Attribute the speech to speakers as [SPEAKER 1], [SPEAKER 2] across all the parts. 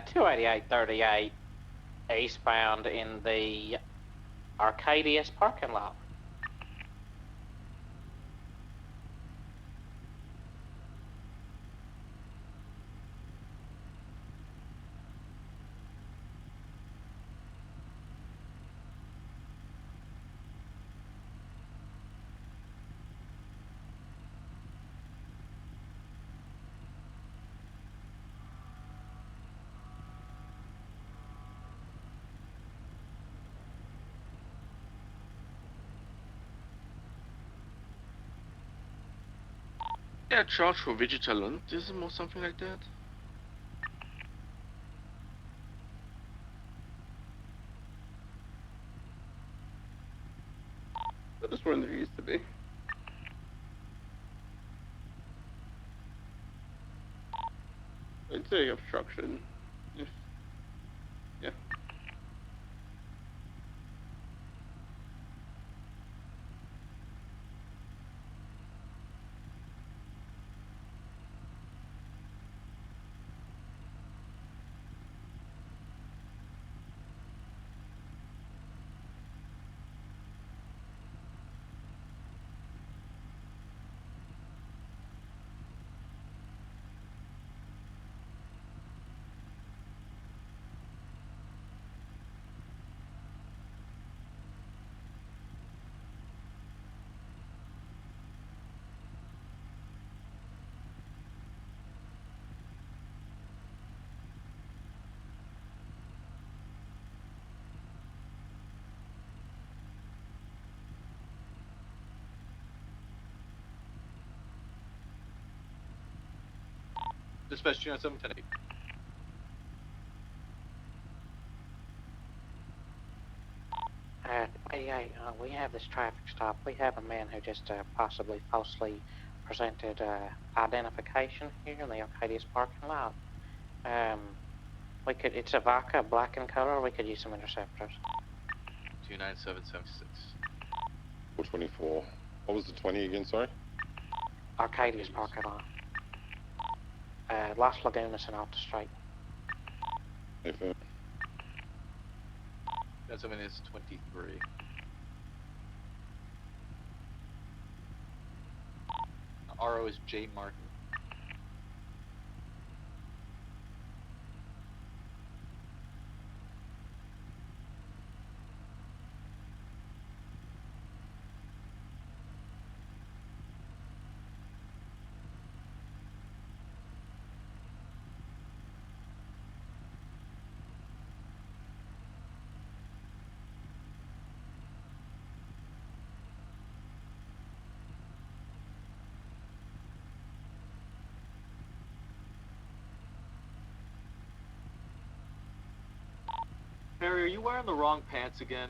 [SPEAKER 1] 28838 eastbound in the Arcadius parking lot.
[SPEAKER 2] Yeah, charge for vigilantism or something like that.
[SPEAKER 3] That's where there used to be. I'd say obstruction. Yeah.
[SPEAKER 4] Dispatch 297
[SPEAKER 1] We have this traffic stop. We have a man who just possibly falsely presented identification here in the Arcadius parking lot. It's a vodka, black in color. We could use some interceptors.
[SPEAKER 4] 29776.
[SPEAKER 3] 424. What was the 20 again, sorry?
[SPEAKER 1] Arcadius parking lot. Las Lagunas and off the street.
[SPEAKER 3] Hey, fam.
[SPEAKER 4] That's 23. RO is J. Martin. Harry, are you wearing the wrong pants again?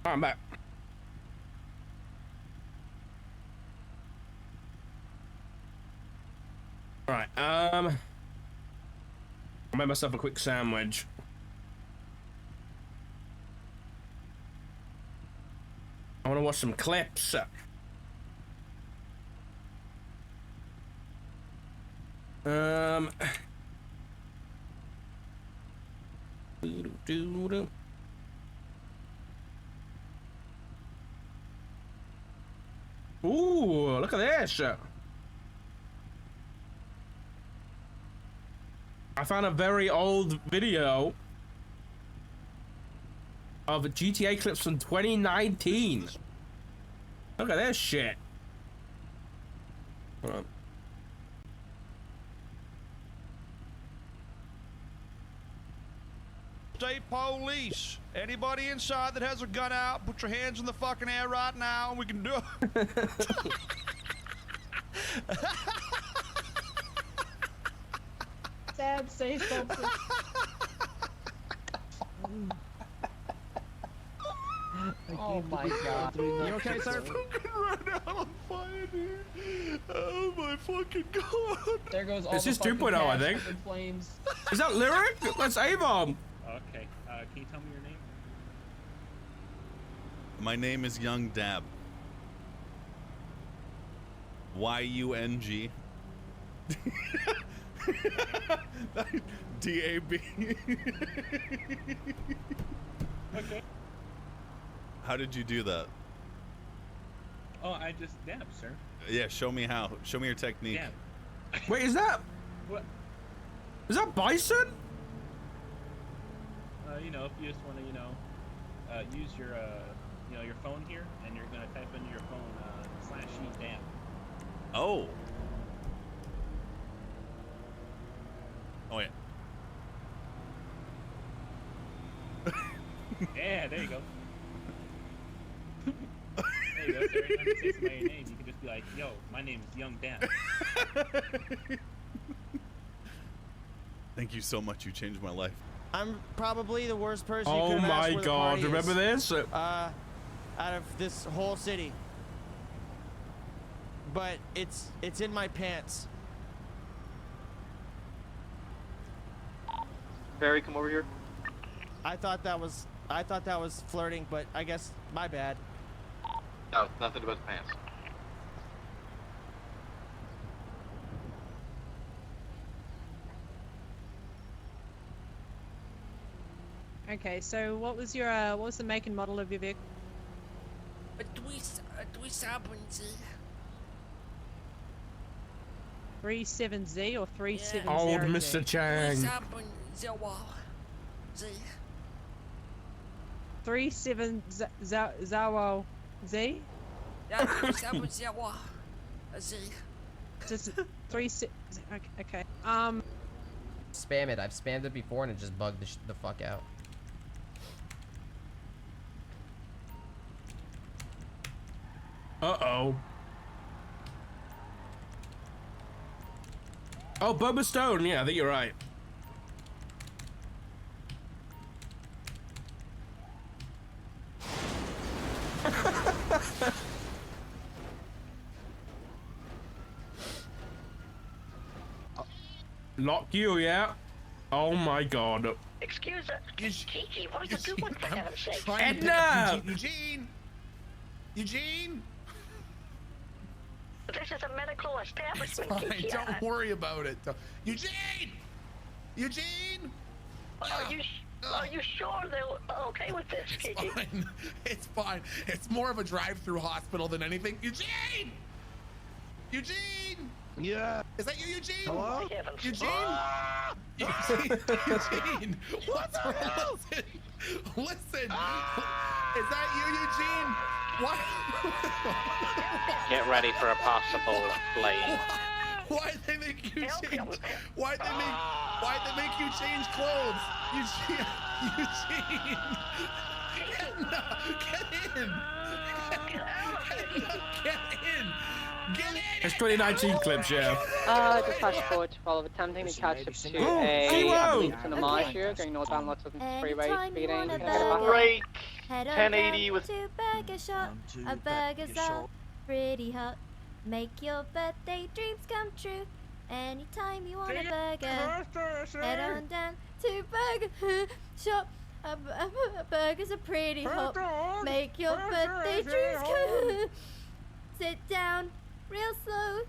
[SPEAKER 5] I'm back. Right, I made myself a quick sandwich. I want to watch some clips. Ooh, look at this. I found a very old video of GTA clips from 2019. Look at this shit. Hold on.
[SPEAKER 6] State police. Anybody inside that has a gun out, put your hands in the fucking air right now and we can do it.
[SPEAKER 7] Dad, say something.
[SPEAKER 8] Oh my god.
[SPEAKER 6] You okay, sir? Fucking run out on fire, dude. Oh my fucking god.
[SPEAKER 8] There goes all
[SPEAKER 5] This
[SPEAKER 8] the
[SPEAKER 5] is
[SPEAKER 8] fucking
[SPEAKER 5] 2.0, I
[SPEAKER 8] cash
[SPEAKER 5] think.
[SPEAKER 8] up in flames.
[SPEAKER 5] Is that lyric? Let's Avon.
[SPEAKER 9] Okay, can you tell me your name?
[SPEAKER 6] My name is Young Dab. Y-U-N-G. D-A-B.
[SPEAKER 9] Okay.
[SPEAKER 6] How did you do that?
[SPEAKER 9] Oh, I just dab, sir.
[SPEAKER 6] Yeah, show me how. Show me your technique.
[SPEAKER 9] Dab.
[SPEAKER 5] Wait, is that?
[SPEAKER 9] What?
[SPEAKER 5] Is that Bison?
[SPEAKER 9] You know, if you just want to, you know, use your, you know, your phone here, and you're gonna type into your phone /e dab.
[SPEAKER 6] Oh. Oh yeah.
[SPEAKER 9] Yeah, there you go. There you go. So every time you say somebody's name, you can just be like, "Yo, my name is Young Dan."
[SPEAKER 6] Thank you so much. You changed my life.
[SPEAKER 10] I'm probably the worst person you
[SPEAKER 5] Oh
[SPEAKER 10] could have asked
[SPEAKER 5] my
[SPEAKER 10] where the
[SPEAKER 5] god,
[SPEAKER 10] party
[SPEAKER 5] remember
[SPEAKER 10] is,
[SPEAKER 5] this?
[SPEAKER 10] out of this whole city. But it's in my pants.
[SPEAKER 4] Barry, come over here.
[SPEAKER 10] I thought that was flirting, but I guess my bad.
[SPEAKER 4] No, nothing about the pants.
[SPEAKER 7] Okay, so what was your what was the make and model of your vehicle? 37Z or 370?
[SPEAKER 5] Old Mr. Chang.
[SPEAKER 7] 37 Zawo Z? Just 3 okay.
[SPEAKER 8] Spam it. I've spammed it before and it just bugged the fuck out.
[SPEAKER 5] Uh-oh. Oh, Boba Stone. Yeah, I think you're right. Lock you, yeah? Oh my god.
[SPEAKER 11] Excuse us. Kiki, what are you doing for heaven's sake?
[SPEAKER 5] Edna!
[SPEAKER 11] Eugene! This is a medical establishment,
[SPEAKER 12] Fine,
[SPEAKER 11] Kiki.
[SPEAKER 12] don't worry about it. Eugene! Eugene!
[SPEAKER 11] Are you sure they're okay with this, Kiki?
[SPEAKER 12] Fine. It's fine. It's more of a drive-through hospital than anything. Eugene! Eugene!
[SPEAKER 6] Yeah.
[SPEAKER 12] Is that you, Eugene?
[SPEAKER 11] Hello?
[SPEAKER 12] Eugene? Eugene! What's wrong? Listen! Is that you, Eugene? What?
[SPEAKER 1] Get ready for a possible flame.
[SPEAKER 12] Why'd they make you change? Why'd they make you change clothes? Eugene! Edna, get in! Edna, get in! Get in!
[SPEAKER 5] It's 2019 clips, yeah.
[SPEAKER 13] Just flash forward to follow, attempting to catch up to
[SPEAKER 5] Oh,
[SPEAKER 13] a
[SPEAKER 5] Zero!
[SPEAKER 13] police in the marsh here, going northbound lots of freeway speeding. Can I get a back?
[SPEAKER 4] Break!
[SPEAKER 14] Head on
[SPEAKER 4] 1080
[SPEAKER 14] down
[SPEAKER 4] with
[SPEAKER 14] to Burger Shop. A burgers are pretty hot. Make your birthday dreams come true. Anytime you want a burger, head on down to Burger Shop. Burgers are pretty hot. Make your birthday dreams come. Sit down, real slow.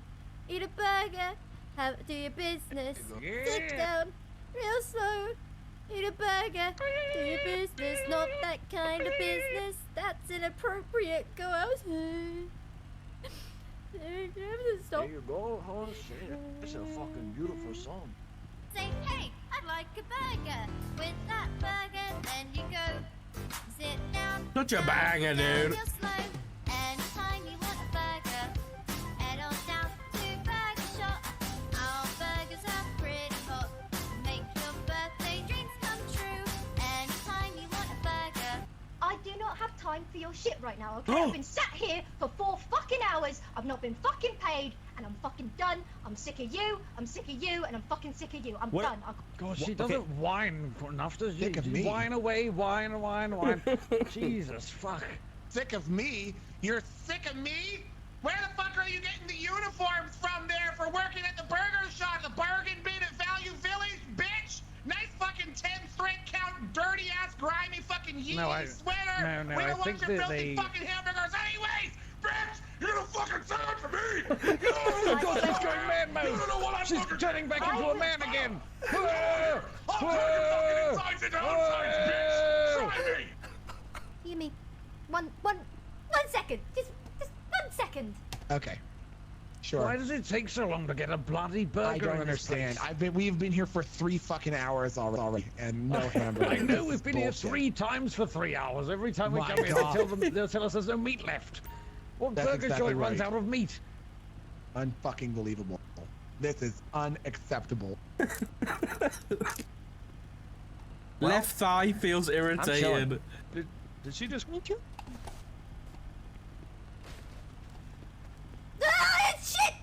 [SPEAKER 14] Eat a burger. Do your business. Sit down, real slow. Eat a burger. Do your business. Not that kind of business. That's inappropriate. Go outside. Stop.
[SPEAKER 15] There you go. Oh shit. It's a fucking beautiful song.
[SPEAKER 14] Say, hey, I'd like a burger. With that burger, then you go. Sit down.
[SPEAKER 5] Such a banger, dude.
[SPEAKER 14] Real slow. Anytime you want a burger, head on down to Burger Shop. Our burgers are pretty hot. Make your birthday dreams come true. Anytime you want a burger.
[SPEAKER 16] I do not have time for your shit right now, okay? I've been sat here for 4 fucking hours. I've not been fucking paid, and I'm fucking done. I'm sick of you. I'm sick of you, and I'm fucking sick of you. I'm done.
[SPEAKER 15] God, she doesn't whine enough, does she? Just whine away, whine. Jesus, fuck.
[SPEAKER 12] Sick of me? You're sick of me? Where the fuck are you getting the uniforms from there for working at the burger shop, the bargain bin at Value Village, bitch? Nice fucking 10 thread count, dirty ass, grimy fucking Yeezy sweater.
[SPEAKER 15] No,
[SPEAKER 12] we
[SPEAKER 15] I
[SPEAKER 12] don't want
[SPEAKER 15] think
[SPEAKER 12] your
[SPEAKER 15] that
[SPEAKER 12] filthy
[SPEAKER 15] they...
[SPEAKER 12] fucking hamburgers anyways, bitch! You don't fucking stand for me!
[SPEAKER 15] Oh god, she's going mad, mate! She's turning back into a man again!
[SPEAKER 12] I'll turn your fucking insides into outsides, bitch! Try me!
[SPEAKER 16] Give me one second. Just 1 second.
[SPEAKER 12] Okay. Sure.
[SPEAKER 15] Why does it take so long to get a bloody burger?
[SPEAKER 12] I don't
[SPEAKER 15] in this
[SPEAKER 12] understand.
[SPEAKER 15] place?
[SPEAKER 12] We've been here for 3 fucking hours already, and no hamburger.
[SPEAKER 15] I know we've been here 3 times for 3 hours. Every time we come here, they'll tell us there's no meat left. What burger joint runs out of meat?
[SPEAKER 12] Unfucking believable. This is unacceptable.
[SPEAKER 5] Left thigh feels irritated.
[SPEAKER 6] Did she just want you?
[SPEAKER 16] Ah, shit!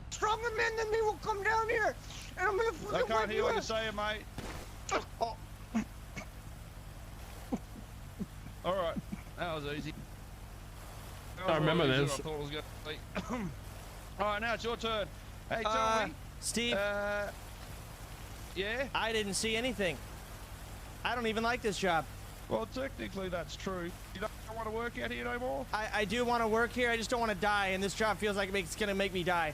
[SPEAKER 10] Stronger men than me will come down here, and I'm gonna fucking
[SPEAKER 6] I can't
[SPEAKER 10] whip
[SPEAKER 6] hear
[SPEAKER 10] you
[SPEAKER 6] what
[SPEAKER 10] up.
[SPEAKER 6] you're saying, mate. All right, that was easy.
[SPEAKER 5] I remember this.
[SPEAKER 6] I thought it was gonna be. All right, now it's your turn. Hey, tell me,
[SPEAKER 10] Steve.
[SPEAKER 6] Yeah?
[SPEAKER 10] I didn't see anything. I don't even like this job.
[SPEAKER 6] Well, technically that's true. You don't want to work out here no more?
[SPEAKER 10] I do want to work here. I just don't want to die, and this job feels like it's gonna make me die.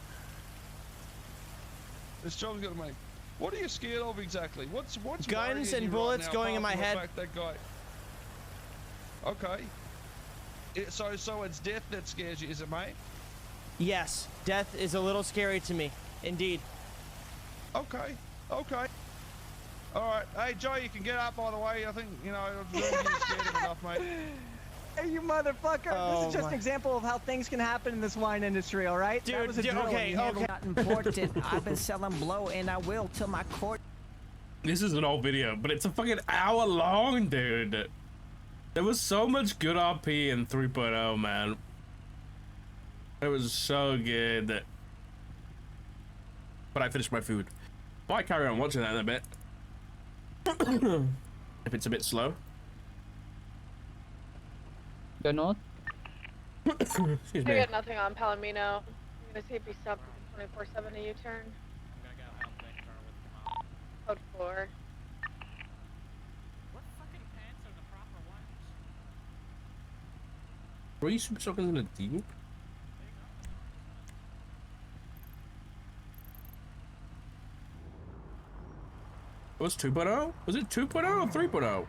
[SPEAKER 6] This job's gonna make. What are you scared of exactly? What's
[SPEAKER 10] guns
[SPEAKER 6] worrying
[SPEAKER 10] and
[SPEAKER 6] you
[SPEAKER 10] bullets
[SPEAKER 6] right now,
[SPEAKER 10] going in
[SPEAKER 6] apart
[SPEAKER 10] my
[SPEAKER 6] from
[SPEAKER 10] head?
[SPEAKER 6] the fact that guy. Okay. So it's death that scares you, is it, mate?
[SPEAKER 10] Yes, death is a little scary to me, indeed.
[SPEAKER 6] Okay. Okay. All right. Hey, Joe, you can get up. By the way, I think you're scared of enough, mate.
[SPEAKER 10] Hey, you motherfucker! This is just an example of how things can happen in this wine industry, all right? Dude, okay.
[SPEAKER 17] Not important. I've been selling blow, and I will till my court.
[SPEAKER 5] This is an old video, but it's a fucking hour long, dude. There was so much good RP in 3.0, man. It was so good. But I finished my food. Might carry on watching that in a bit. If it's a bit slow.
[SPEAKER 13] Go north.
[SPEAKER 5] Excuse
[SPEAKER 13] I
[SPEAKER 5] me.
[SPEAKER 13] got nothing on Palomino. I'm gonna see if he stopped at 24/7 a U-turn. Code 4.
[SPEAKER 5] Were you super shotguns in a deep? It was 2.0? Was it 2.0 or 3.0?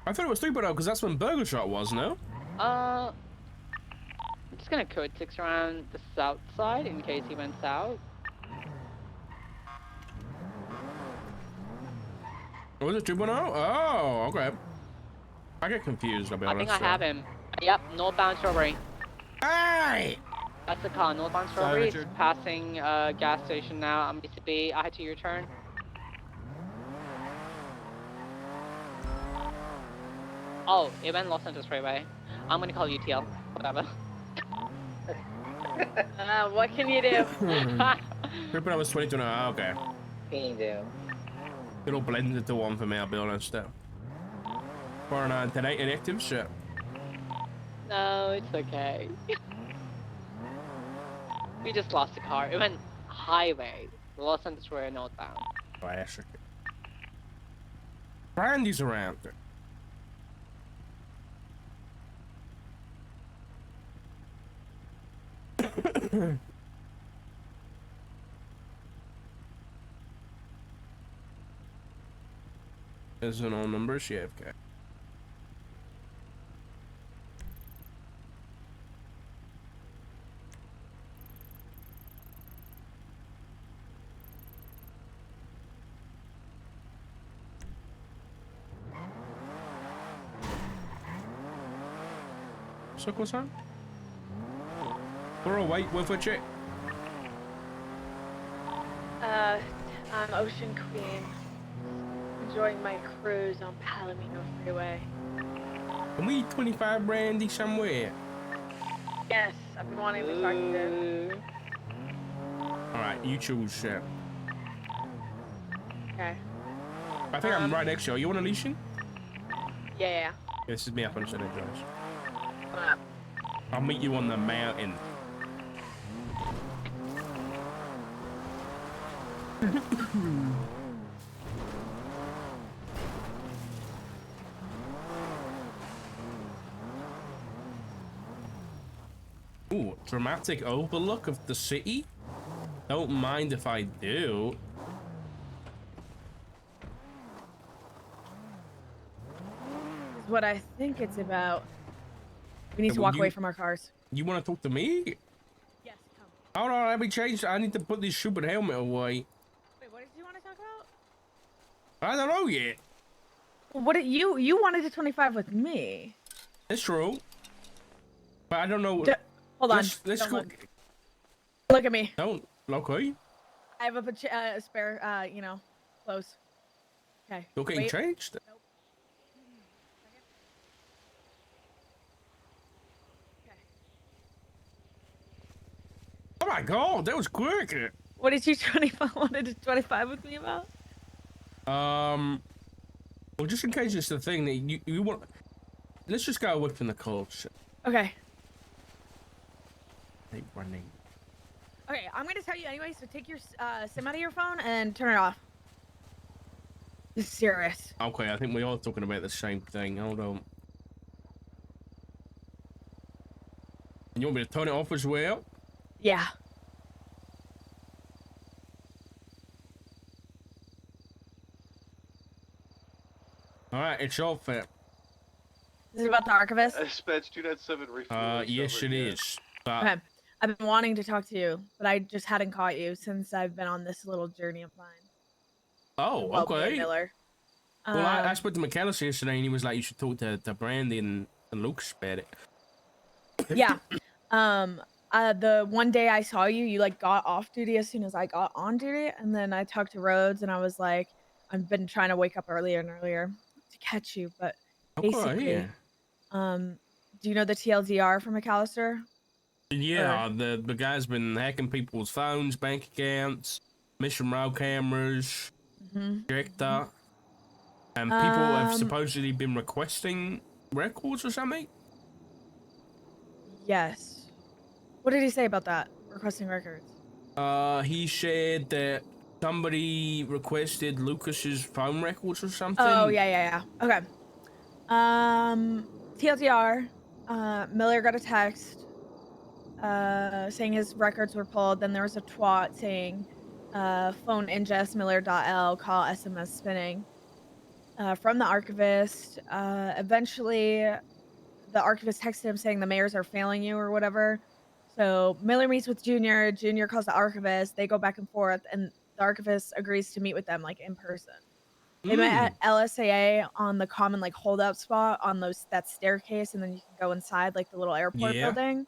[SPEAKER 5] I thought it was 3.0 because that's when Burger Shot was, no?
[SPEAKER 13] I'm just gonna code 6 around the south side in case he went south.
[SPEAKER 5] Was it 2.0? Oh, okay. I get confused, I'll be honest.
[SPEAKER 13] I think I have him. Yep, northbound Strawberry.
[SPEAKER 5] Hey!
[SPEAKER 13] That's the car, northbound Strawberry. It's passing gas station now. I'm BCB. I had to U-turn. Oh, it went Los Santos Freeway. I'm gonna call UTL. Whatever. What can you do?
[SPEAKER 5] Ripping was 22 now. Okay.
[SPEAKER 13] Can you do?
[SPEAKER 5] It all blends into one for me, I'll be honest. 409 today, inactive shit.
[SPEAKER 13] No, it's okay. We just lost a car. It went highway. Los Santos were northbound.
[SPEAKER 5] Classic. Brandy's around. There's an all number, she AFK. So what's on? Throw white with a chick.
[SPEAKER 18] I'm Ocean Queen. Enjoying my cruise on Palomino Freeway.
[SPEAKER 5] Can we eat 25 brandy somewhere?
[SPEAKER 18] Yes, I've been wanting to talk to you.
[SPEAKER 5] Alright, you choose shit.
[SPEAKER 18] Okay.
[SPEAKER 5] I think I'm right next to you. You want Elysian?
[SPEAKER 18] Yeah.
[SPEAKER 5] This is me up on San Andreas.
[SPEAKER 18] Come on up.
[SPEAKER 5] I'll meet you on the mountain. Ooh, dramatic overlook of the city? Don't mind if I do.
[SPEAKER 18] Is what I think it's about. We need
[SPEAKER 5] Hey,
[SPEAKER 18] to walk away from our cars.
[SPEAKER 5] You want to talk to me?
[SPEAKER 18] Yes, come.
[SPEAKER 5] Hold on, let me change. I need to put this stupid helmet away.
[SPEAKER 18] Wait, what did you want to talk about?
[SPEAKER 5] I don't know yet.
[SPEAKER 18] What did you wanted to 25 with me?
[SPEAKER 5] It's true. But I don't know.
[SPEAKER 18] Hold on.
[SPEAKER 5] Let's
[SPEAKER 18] Don't
[SPEAKER 5] go.
[SPEAKER 18] Look at me.
[SPEAKER 5] Don't. Okay.
[SPEAKER 18] I have a spare, clothes. Okay.
[SPEAKER 5] You're getting
[SPEAKER 18] Wait.
[SPEAKER 5] changed?
[SPEAKER 18] Nope.
[SPEAKER 5] Oh my god, that was quick.
[SPEAKER 18] What did you wanted to 25 with me about?
[SPEAKER 5] Well, just in case it's the thing that you want. Let's just go away from the culture.
[SPEAKER 18] Okay.
[SPEAKER 5] Hey, running.
[SPEAKER 18] Okay, I'm gonna tell you anyway, so take your SIM out of your phone and turn it off. This is serious.
[SPEAKER 5] Okay, I think we are talking about the same thing. Hold on. You want me to turn it off as well?
[SPEAKER 18] Yeah.
[SPEAKER 5] Alright, it's off it.
[SPEAKER 18] This is about the archivist.
[SPEAKER 4] Dispatch 297 refuel.
[SPEAKER 5] Yes it is. But
[SPEAKER 18] Okay. I've been wanting to talk to you, but I just hadn't caught you since I've been on this little journey of mine.
[SPEAKER 5] oh,
[SPEAKER 18] Well, me and
[SPEAKER 5] okay.
[SPEAKER 18] Miller.
[SPEAKER 5] Well, I spoke to McAllister yesterday and he was like, you should talk to Brandy and Lucas about it.
[SPEAKER 18] Yeah. The one day I saw you, you like got off duty as soon as I got on duty, and then I talked to Rhodes and I was like, I've been trying to wake up earlier and earlier to catch you, but basically,
[SPEAKER 5] yeah.
[SPEAKER 18] do you know the TLDR from McAllister?
[SPEAKER 5] Yeah, the guy's been hacking people's phones, bank accounts, mission row cameras, projector, and people have supposedly been requesting records or something.
[SPEAKER 18] Yes. What did he say about that? Requesting records?
[SPEAKER 5] He said that somebody requested Lucas's phone records or something.
[SPEAKER 18] Oh, yeah. Okay. TLDR, Miller got a text saying his records were pulled. Then there was a twat saying phone ingest Miller.l, call SMS spinning from the archivist. Eventually, the archivist texted him saying the mayors are failing you or whatever. So Miller meets with Junior. Junior calls the archivist. They go back and forth, and the archivist agrees to meet with them like in person. They met at LSAA on the common like holdout spot on that staircase, and then you can go inside like the little airport building.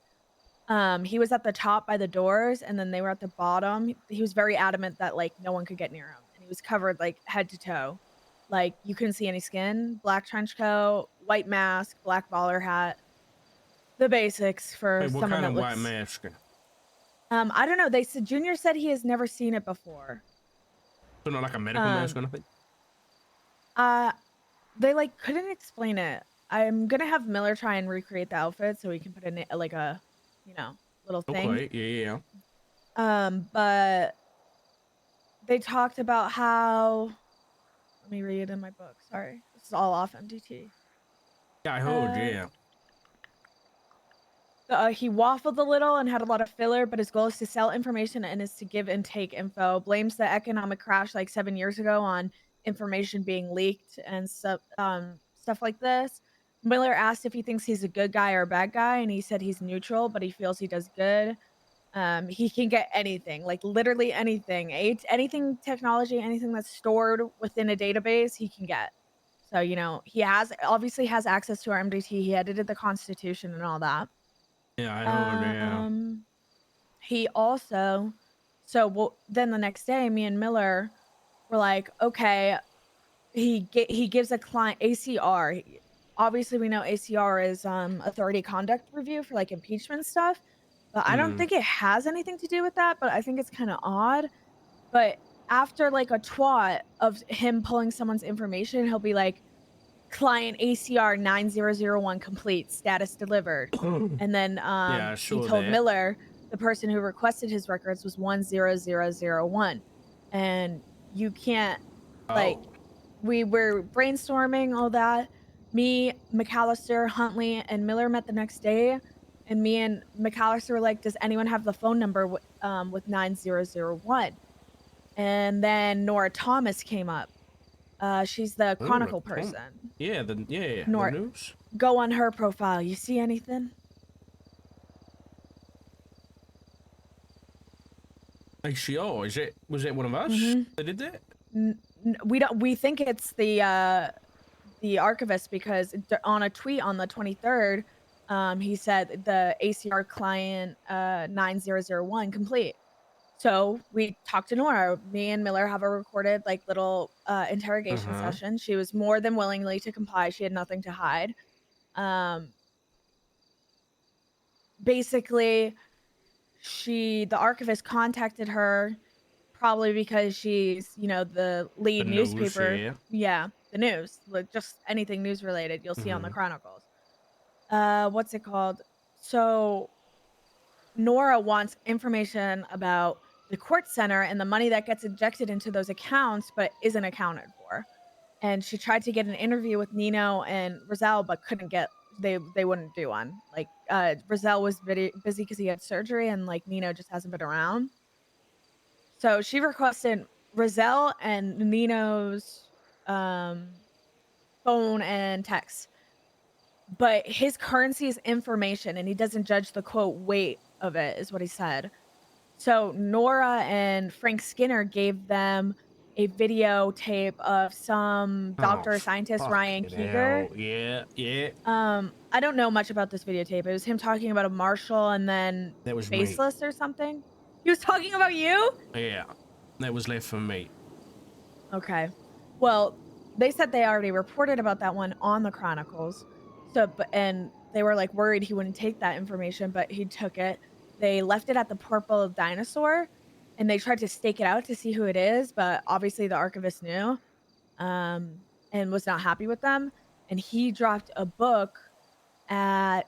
[SPEAKER 18] He was at the top by the doors, and then they were at the bottom. He was very adamant that like no one could get near him, and he was covered like head to toe. Like you couldn't see any skin, black trench coat, white mask, black bowler hat. The basics for
[SPEAKER 5] Wait, what
[SPEAKER 18] someone
[SPEAKER 5] kind
[SPEAKER 18] that
[SPEAKER 5] of
[SPEAKER 18] looks
[SPEAKER 5] white mask?
[SPEAKER 18] I don't know. They said Junior said he has never seen it before.
[SPEAKER 5] So not like a medical nurse kind of thing?
[SPEAKER 18] They like couldn't explain it. I'm gonna have Miller try and recreate the outfit so we can put in like a, you know, little thing.
[SPEAKER 5] Okay, yeah.
[SPEAKER 18] But they talked about how. Let me read it in my book. Sorry, this is all off MDT.
[SPEAKER 5] Yeah, I heard, yeah.
[SPEAKER 18] He waffled a little and had a lot of filler, but his goal is to sell information and is to give and take info. Blames the economic crash like 7 years ago on information being leaked and stuff like this. Miller asked if he thinks he's a good guy or a bad guy, and he said he's neutral, but he feels he does good. He can get anything, like literally anything, anything technology, anything that's stored within a database, he can get. So, you know, he obviously has access to our MDT. He edited the Constitution and all that.
[SPEAKER 5] Yeah, I heard, yeah.
[SPEAKER 18] He also, then the next day, me and Miller were like, okay, he gives a client ACR. Obviously, we know ACR is authority conduct review for like impeachment stuff, but I don't think it has anything to do with that. But I think it's kind of odd. But after like a twat of him pulling someone's information, he'll be like, client ACR 9001 complete, status delivered. And then
[SPEAKER 5] Yeah,
[SPEAKER 18] he told Miller the person who requested his records was 10001. And you can't, like, we were brainstorming all that. Me, McAllister, Huntley, and Miller met the next day. And me and McAllister were like, does anyone have the phone number with 9001? And then Nora Thomas came up. She's the Chronicle person.
[SPEAKER 5] Yeah, the
[SPEAKER 18] Nora,
[SPEAKER 5] news.
[SPEAKER 18] go on her profile. You see anything?
[SPEAKER 5] ACR, was it one of us that did that?
[SPEAKER 18] We don't. We think it's the archivist because on a tweet on the 23rd, he said the ACR client 9001 complete. So we talked to Nora. Me and Miller have a recorded like little interrogation session. She was more than willingly to comply. She had nothing to hide. Basically, the archivist contacted her probably because she's, you know, the lead newspaper.
[SPEAKER 5] News,
[SPEAKER 18] yeah, the news, like just anything news related you'll see on the Chronicles. What's it called? So Nora wants information about the court center and the money that gets injected into those accounts but isn't accounted for. And she tried to get an interview with Nino and Rizal but couldn't get, they wouldn't do one. Like Rizal was busy because he had surgery and like Nino just hasn't been around. So she requested Rizal and Nino's phone and text. But his currency is information and he doesn't judge the quote weight of it, is what he said. So Nora and Frank Skinner gave them a videotape of some doctor or scientist, Ryan Keeger.
[SPEAKER 5] Yeah.
[SPEAKER 18] I don't know much about this videotape. It was him talking about a marshal and then
[SPEAKER 5] That was
[SPEAKER 18] faceless or something. He was talking about you?
[SPEAKER 5] Yeah, that was left for me.
[SPEAKER 18] Okay. Well, they said they already reported about that one on the Chronicles. And they were like worried he wouldn't take that information, but he took it. They left it at the Purple Dinosaur, and they tried to stake it out to see who it is, but obviously the archivist knew, and was not happy with them. And he dropped a book at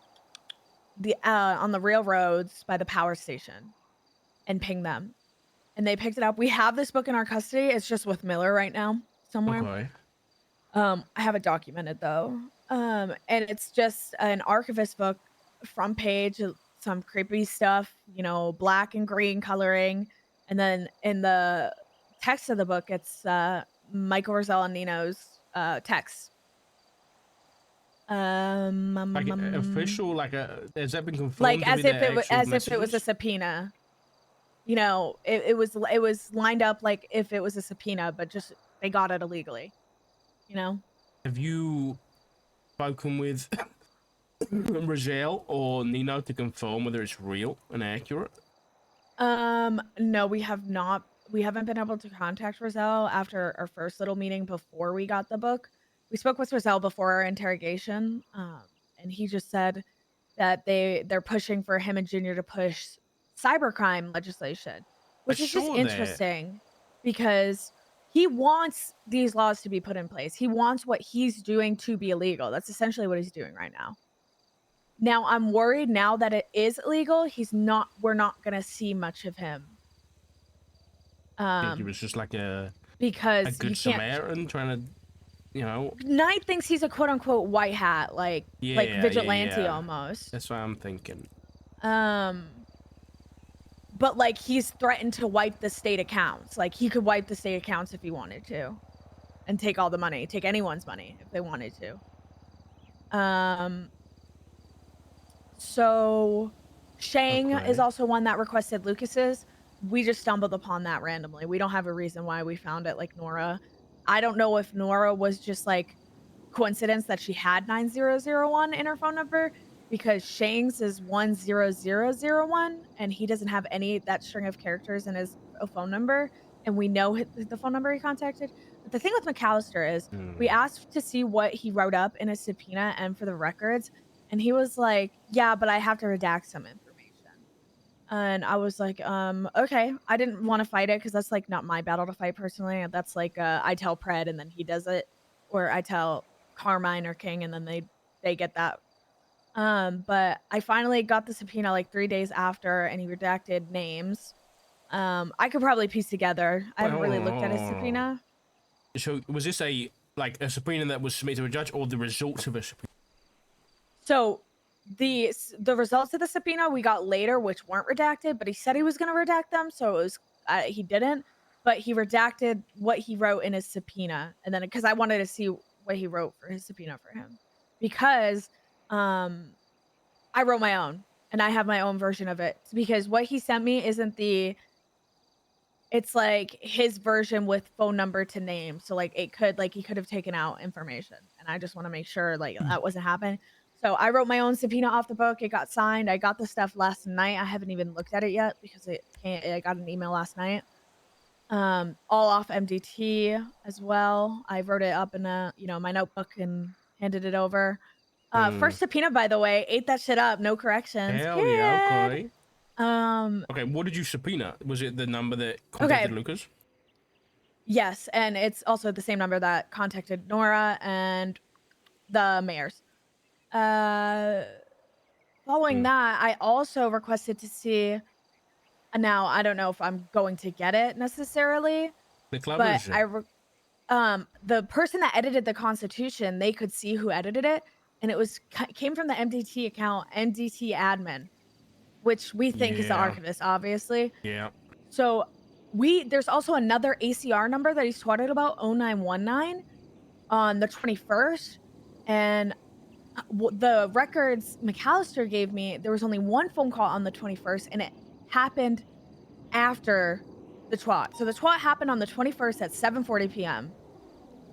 [SPEAKER 18] the on the railroads by the power station, and pinged them, and they picked it up. We have this book in our custody. It's just with Miller right now somewhere.
[SPEAKER 5] Okay.
[SPEAKER 18] I have it documented though. And it's just an archivist book, front page, some creepy stuff, you know, black and green coloring. And then in the text of the book, it's Michael Rizal and Nino's text.
[SPEAKER 5] Like official, like has that been confirmed?
[SPEAKER 18] Like as if it was
[SPEAKER 5] messages?
[SPEAKER 18] if it was a subpoena. You know, it was lined up like if it was a subpoena, but just they got it illegally. You know.
[SPEAKER 5] Have you spoken with Rizal or Nino to confirm whether it's real and accurate?
[SPEAKER 18] No, we have not. We haven't been able to contact Rizal after our first little meeting before we got the book. We spoke with Rizal before our interrogation, and he just said that they're pushing for him and Junior to push cybercrime legislation, which is just
[SPEAKER 5] saw that.
[SPEAKER 18] interesting because he wants these laws to be put in place. He wants what he's doing to be illegal. That's essentially what he's doing right now. Now I'm worried now that it is illegal, we're not gonna see much of him.
[SPEAKER 5] I think he was just like a
[SPEAKER 18] Because
[SPEAKER 5] good Samaritan trying to, you know.
[SPEAKER 18] Knight thinks he's a quote unquote white hat, like vigilante almost.
[SPEAKER 5] That's what I'm thinking.
[SPEAKER 18] But like he's threatened to wipe the state accounts. Like he could wipe the state accounts if he wanted to, and take all the money, take anyone's money if they wanted to. So Shang is also one that requested Lucas's. We just stumbled upon that randomly. We don't have a reason why we found it like Nora. I don't know if Nora was just like coincidence that she had 9001 in her phone number, because Shang's is 10001 and he doesn't have that string of characters in his phone number, and we know the phone number he contacted. But the thing with McAllister is we asked to see what he wrote up in his subpoena and for the records, and he was like, yeah, but I have to redact some information. And I was like, okay. I didn't want to fight it because that's like not my battle to fight personally. That's like I tell Pred and then he does it, or I tell Carmine or King and then they get that. But I finally got the subpoena like 3 days after, and he redacted names. I could probably piece together. I haven't really looked at his subpoena.
[SPEAKER 5] So was this a subpoena that was submitted to a judge, or the results of a subpoena?
[SPEAKER 18] So the results of the subpoena we got later, which weren't redacted, but he said he was going to redact them, so it was he didn't, but he redacted what he wrote in his subpoena, and then because I wanted to see what he wrote for his subpoena for him, because I wrote my own and I have my own version of it, because what he sent me isn't it's like his version with phone number to name, so like he could have taken out information, and I just want to make sure like that wasn't happening. So I wrote my own subpoena off the book. It got signed. I got the stuff last night. I haven't even looked at it yet because I got an email last night. All off MDT as well. I wrote it up in my notebook and handed it over. First subpoena, by the way, ate that shit up. No corrections.
[SPEAKER 5] Hell yeah, okay.
[SPEAKER 18] Okay,
[SPEAKER 5] what did you subpoena? Was it the number that contacted Lucas?
[SPEAKER 18] Yes, and it's also the same number that contacted Nora and the mayors. Following that, I also requested to see. Now I don't know if I'm going to get it necessarily, but the person that edited the Constitution, they could see who edited it, and it came from the MDT account, MDT admin, which we think is the archivist, obviously.
[SPEAKER 5] Yeah.
[SPEAKER 18] So there's also another ACR number that he swatted about, 0919, on the 21st, and the records McAllister gave me, there was only one phone call on the 21st, and it happened after the twat. So the twat happened on the 21st at 7:40 p.m.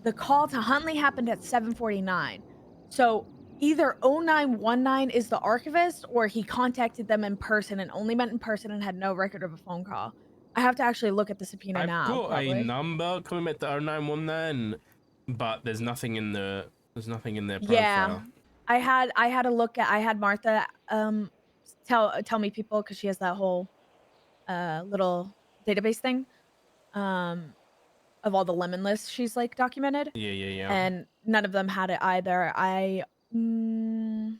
[SPEAKER 18] The call to Huntley happened at 7:49. So either 0919 is the archivist, or he contacted them in person and only met in person and had no record of a phone call. I have to actually look at the subpoena now.
[SPEAKER 5] I've got a number coming at the 0919, but there's nothing in their profile.
[SPEAKER 18] Yeah. I had Martha tell me people, because she has that whole little database thing of all the lemon lists she's like documented.
[SPEAKER 5] Yeah.
[SPEAKER 18] And none of them had it either. I don't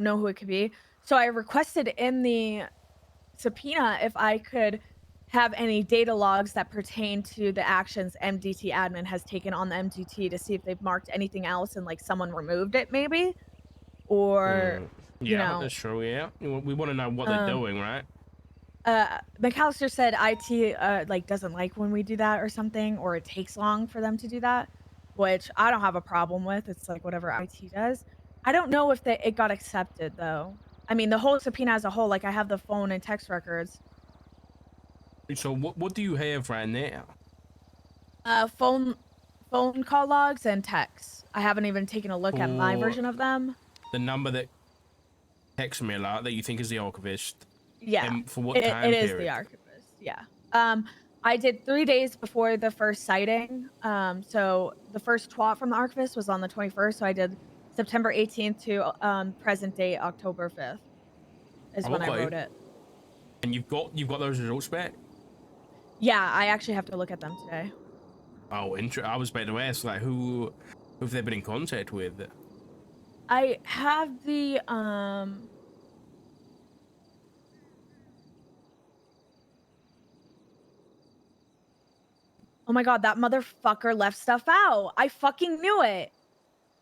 [SPEAKER 18] know who it could be. So I requested in the subpoena if I could have any data logs that pertain to the actions MDT admin has taken on the MDT, to see if they've marked anything else and like someone removed it maybe, or
[SPEAKER 5] that's true. Yeah, we want to know what they're doing, right?
[SPEAKER 18] McAllister said IT like doesn't like when we do that or something, or it takes long for them to do that, which I don't have a problem with. It's like whatever IT does. I don't know if it got accepted though. I mean, the whole subpoena as a whole, like I have the phone and text records.
[SPEAKER 5] So what do you have right now?
[SPEAKER 18] Phone call logs and texts. I haven't even taken a look at my version of them.
[SPEAKER 5] The number that texts me a lot that you think is the archivist.
[SPEAKER 18] Yeah.
[SPEAKER 5] And for what time period?
[SPEAKER 18] It is the archivist. Yeah. I did 3 days before the first sighting. So the first twat from the archivist was on the 21st. So I did September 18th to present date October 5th. is when I wrote it.
[SPEAKER 5] And you've got those results back?
[SPEAKER 18] Yeah, I actually have to look at them today.
[SPEAKER 5] Oh, I was about to ask, like, who have they been in contact with?
[SPEAKER 18] I have the Oh my god, that motherfucker left stuff out. I fucking knew it.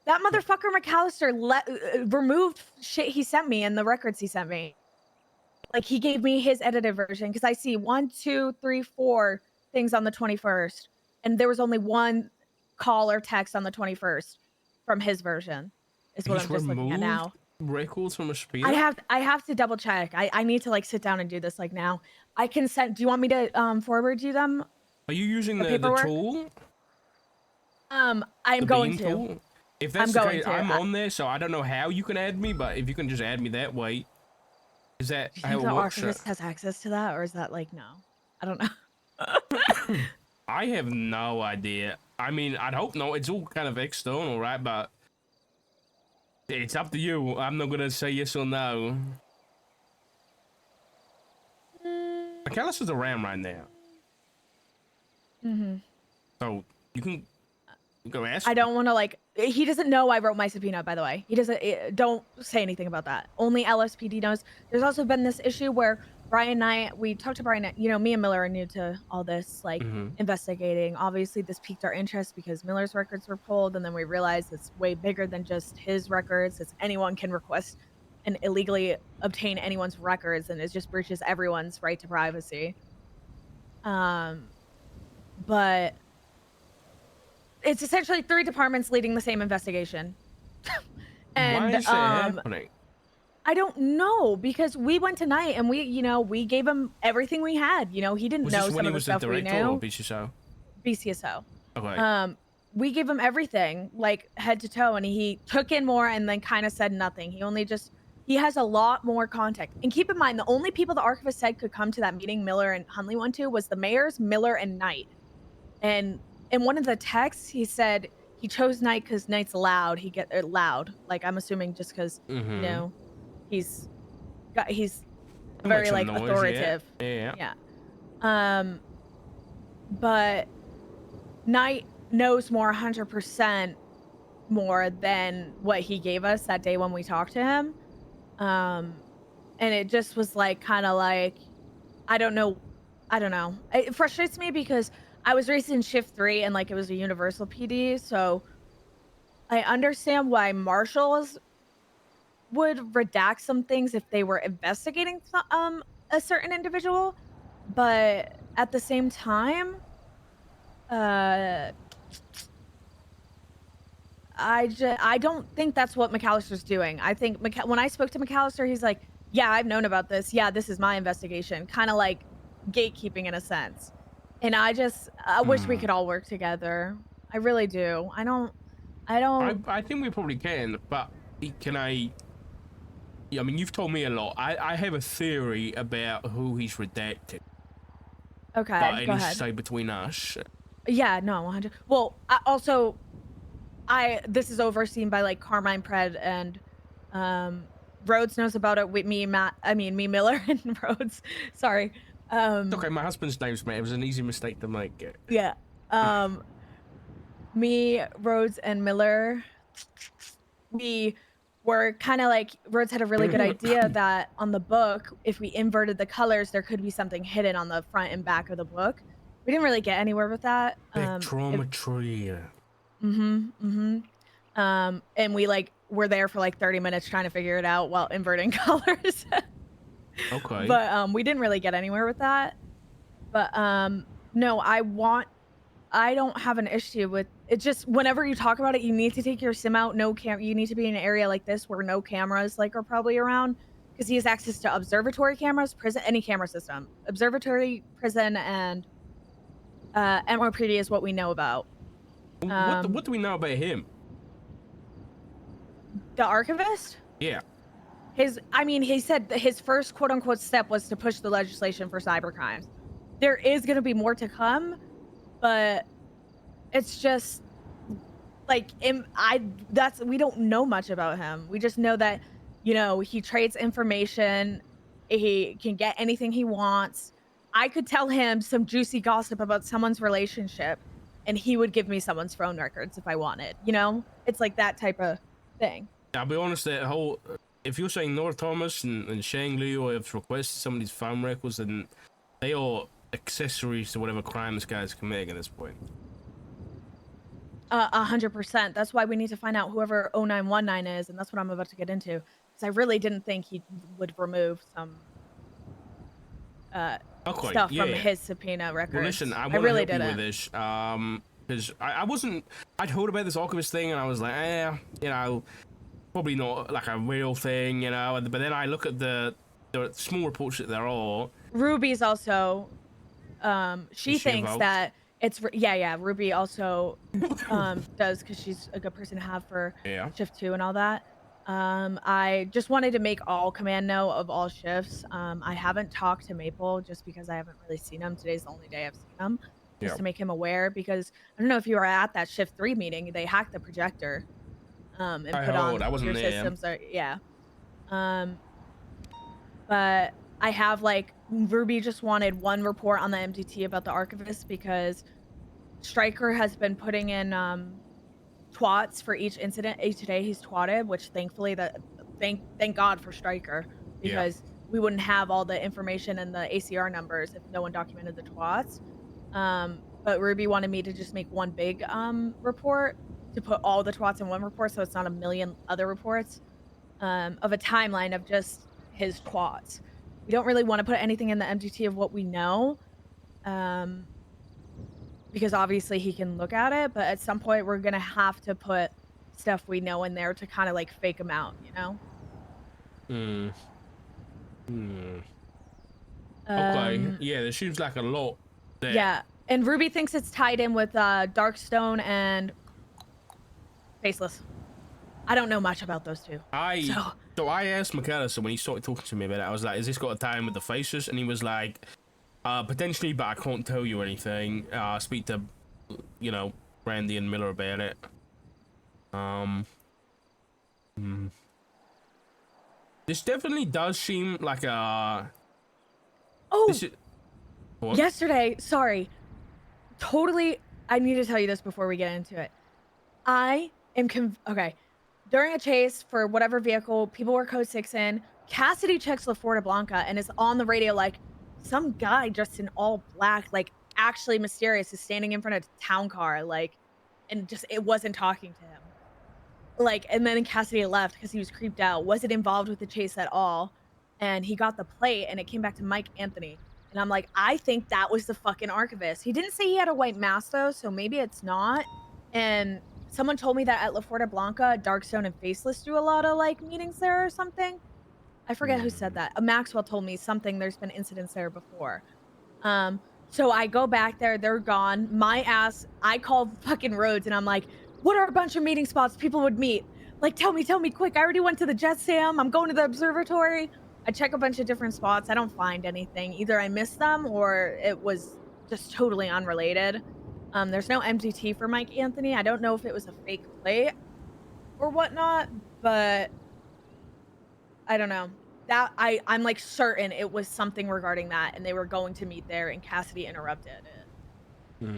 [SPEAKER 18] That motherfucker McAllister removed shit he sent me and the records he sent me. Like, he gave me his edited version because I see 1, 2, 3, 4 things on the 21st, and there was only one call or text on the 21st from his version. Is what I'm just looking at now.
[SPEAKER 5] Records from a speeder?
[SPEAKER 18] I have to double check. I need to like sit down and do this like now. I can send. Do you want me to forward you them?
[SPEAKER 5] Are you using the tool?
[SPEAKER 18] I'm going to.
[SPEAKER 5] Tool? If that's the case, I'm on there, so I don't know how you can add me, but if you can just add me that way, is that how it
[SPEAKER 18] the
[SPEAKER 5] works?
[SPEAKER 18] archivist has access to that, or is that like no? I don't know.
[SPEAKER 5] I have no idea. I mean, I'd hope no. It's all kind of external, right? But it's up to you. I'm not gonna say yes or no. McAllister's around right now. So you can go ask.
[SPEAKER 18] I don't want to like. He doesn't know I wrote my subpoena. By the way, he doesn't. Don't say anything about that. Only LSPD knows. There's also been this issue where Brian and I, we talked to Brian. You know, me and Miller are new to all this, like investigating. Obviously, this piqued our interest because Miller's records were pulled, and then we realized it's way bigger than just his records. It's anyone can request and illegally obtain anyone's records, and it just breaches everyone's right to privacy. But it's essentially 3 departments leading the same investigation. And
[SPEAKER 5] why is that happening?
[SPEAKER 18] I don't know, because we went tonight and we gave him everything we had. You know, he didn't know some of the stuff we knew.
[SPEAKER 5] Or BCSO?
[SPEAKER 18] BCSO.
[SPEAKER 5] Okay.
[SPEAKER 18] We gave him everything, like head to toe, and he took in more and then kind of said nothing. He has a lot more contact. And keep in mind, the only people the archivist said could come to that meeting Miller and Hunley went to was the mayors, Miller, and Knight. And in one of the texts, he said he chose Knight because Knight's loud. Loud. Like, I'm assuming just because, you know, he's very like
[SPEAKER 5] noise,
[SPEAKER 18] authoritative.
[SPEAKER 5] Yeah.
[SPEAKER 18] But Knight knows more 100% more than what he gave us that day when we talked to him. And it just was like kind of like, I don't know. It frustrates me because I was raised in shift 3 and like it was a universal PD, so I understand why marshals would redact some things if they were investigating a certain individual, but at the same time, I don't think that's what McAllister's doing. I think when I spoke to McAllister, he's like, yeah, I've known about this. Yeah, this is my investigation. Kind of like gatekeeping in a sense. And I wish we could all work together. I really do. I
[SPEAKER 5] think we probably can, but can I mean, you've told me a lot. I have a theory about who he's redacted.
[SPEAKER 18] Okay,
[SPEAKER 5] but it
[SPEAKER 18] go
[SPEAKER 5] needs
[SPEAKER 18] ahead.
[SPEAKER 5] to stay between us.
[SPEAKER 18] Yeah, no, 100. Well, this is overseen by like Carmine Pred and Rhodes knows about it with me, me, Miller, and Rhodes. Sorry.
[SPEAKER 5] Okay, my husband's name's Matt. It was an easy mistake to make.
[SPEAKER 18] Yeah. Me, Rhodes, and Miller, we were kind of like, Rhodes had a really good idea that on the book, if we inverted the colors, there could be something hidden on the front and back of the book. We didn't really get anywhere with that.
[SPEAKER 5] Spectrometry.
[SPEAKER 18] And we like were there for like 30 minutes trying to figure it out while inverting colors.
[SPEAKER 5] Okay.
[SPEAKER 18] But we didn't really get anywhere with that. But no, I don't have an issue with it. Just whenever you talk about it, you need to take your sim out. You need to be in an area like this where no cameras like are probably around, because he has access to observatory cameras, prison, any camera system, observatory, prison, and MRPD is what we know about.
[SPEAKER 5] What do we know about him?
[SPEAKER 18] The archivist?
[SPEAKER 5] Yeah.
[SPEAKER 18] He said that his first quote unquote step was to push the legislation for cybercrimes. There is going to be more to come, but it's just like we don't know much about him. We just know that, you know, he trades information He can get anything he wants. I could tell him some juicy gossip about someone's relationship, and he would give me someone's phone records if I wanted. You know, it's like that type of thing.
[SPEAKER 5] I'll be honest, that whole, if you're saying Nora Thomas and Shang Liu have requested somebody's phone records, then they are accessories to whatever crime this guy's committing at this point.
[SPEAKER 18] 100%. That's why we need to find out whoever 0919 is, and that's what I'm about to get into. Because I really didn't think he would remove some stuff from his subpoena records.
[SPEAKER 5] Well, listen, I
[SPEAKER 18] really
[SPEAKER 5] want to help
[SPEAKER 18] didn't.
[SPEAKER 5] you with this, because I wasn't, I'd heard about this archivist thing, and I was like, you know, probably not like a real thing, you know. But then I look at the small reports that there are.
[SPEAKER 18] Ruby's also, she thinks
[SPEAKER 5] involved?
[SPEAKER 18] that it's yeah. Ruby also does, because she's a good person to have for shift 2 and all that. I just wanted to make all command know of all shifts. I haven't talked to Maple just because I haven't really seen him. Today's the only day I've seen him, just to make him aware, because I don't know if you were at that shift 3 meeting. They hacked the projector and put on your systems. But I have, like, Ruby just wanted one report on the MDT about the archivist, because Stryker has been putting in twats for each incident. Each day he's twatted, which thankfully thank God for Stryker, because we wouldn't have all the information and the ACR numbers if no one documented the twats. But Ruby wanted me to just make one big report to put all the twats in one report, so it's not a million other reports of a timeline of just his twats. We don't really want to put anything in the MDT of what we know, because obviously he can look at it, but at some point we're gonna have to put stuff we know in there to kind of like fake him out, you know?
[SPEAKER 5] Okay, yeah, there seems like a lot there.
[SPEAKER 18] Yeah, and Ruby thinks it's tied in with Darkstone and Faceless. I don't know much about those two.
[SPEAKER 5] So I asked McAllister when he started talking to me about it, I was like, is this got a tie in with the Faces? And he was like, potentially, but I can't tell you anything. Speak to, you know, Randy and Miller about it. This definitely does seem like a...
[SPEAKER 18] Yesterday, sorry. Totally, I need to tell you this before we get into it. I am okay. During a chase for whatever vehicle, people were code 6 in. Cassidy checks La Florida Blanca and is on the radio like, some guy dressed in all black, like actually mysterious, is standing in front of a town car, like, and just, it wasn't talking to him. Like, and then Cassidy left because he was creeped out, wasn't involved with the chase at all. And he got the plate and it came back to Mike Anthony. And I'm like, I think that was the fucking archivist. He didn't say he had a white mask though, so maybe it's not. And someone told me that at La Fuerza Blanca, Darkstone and Faceless do a lot of like meetings there or something. I forget who said that. Maxwell told me something. There's been incidents there before. So I go back there. They're gone. My ass, I call fucking Rhodes and I'm like, what are a bunch of meeting spots people would meet? Like, tell me quick. I already went to the Jet Sam. I'm going to the observatory. I check a bunch of different spots. I don't find anything. Either I missed them or it was just totally unrelated. There's no MDT for Mike Anthony. I don't know if it was a fake plate or whatnot, but I don't know. That I'm like certain it was something regarding that, and they were going to meet there, and Cassidy interrupted it.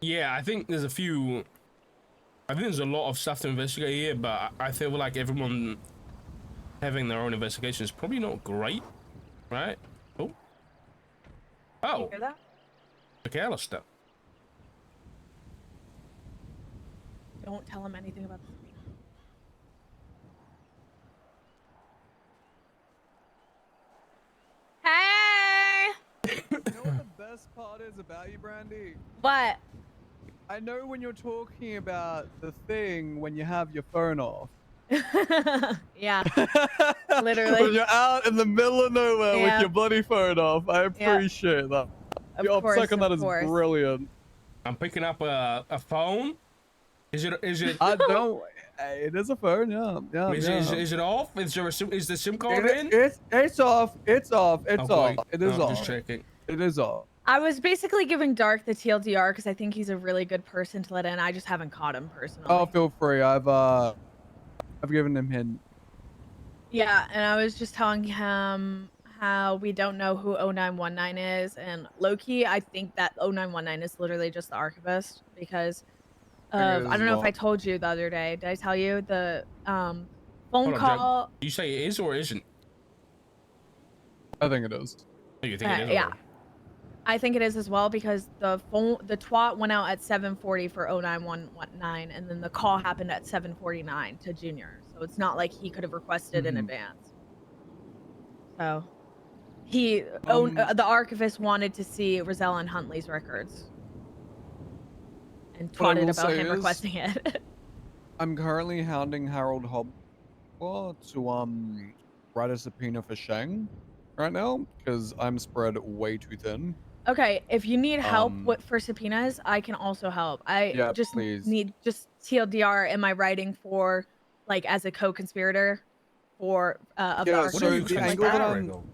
[SPEAKER 5] Yeah, I think there's a lot of stuff to investigate here, but I feel like everyone having their own investigation is probably not great, right? Oh.
[SPEAKER 18] You hear that?
[SPEAKER 5] McAllister.
[SPEAKER 18] Don't tell him anything about this. Hey!
[SPEAKER 19] You know what the best part is about you, Brandy?
[SPEAKER 18] What?
[SPEAKER 19] I know when you're talking about the thing when you have your phone off.
[SPEAKER 18] Yeah. Literally.
[SPEAKER 19] When you're out in the middle of nowhere with your bloody phone off. I appreciate that. Your upsec on that is brilliant.
[SPEAKER 5] I'm picking up a phone. Is it?
[SPEAKER 19] I don't. It is a phone, yeah.
[SPEAKER 5] Is it off? Is the SIM card in?
[SPEAKER 19] It's off. It's off. It's
[SPEAKER 5] Okay.
[SPEAKER 19] off. It is off.
[SPEAKER 5] Just checking.
[SPEAKER 19] It is off.
[SPEAKER 18] I was basically giving Dark the TLDR because I think he's a really good person to let in. I just haven't caught him personally.
[SPEAKER 19] Oh, feel free. I've given him hint.
[SPEAKER 18] Yeah, and I was just telling him how we don't know who 0919 is, and low-key, I think that 0919 is literally just the archivist because of I don't know if I told you the other day. Did I tell you the phone
[SPEAKER 5] Hold on, Jack.
[SPEAKER 18] call?
[SPEAKER 5] Do you say it is or isn't?
[SPEAKER 19] I think it is.
[SPEAKER 5] Oh, you think it is?
[SPEAKER 18] Yeah.
[SPEAKER 5] Or...
[SPEAKER 18] I think it is as well because the twat went out at 7:40 for 0919, and then the call happened at 7:49 to Junior. So it's not like he could have requested in advance. So the archivist wanted to see Rosella and Huntley's records and twatted about him requesting it.
[SPEAKER 19] I'm currently hounding Harold Hobler to write a subpoena for Shang right now because I'm spread way too thin.
[SPEAKER 18] Okay, if you need help for subpoenas, I can also help. I just need TLDR. Am I writing for like as a co-conspirator for of the archivist?
[SPEAKER 19] So the angle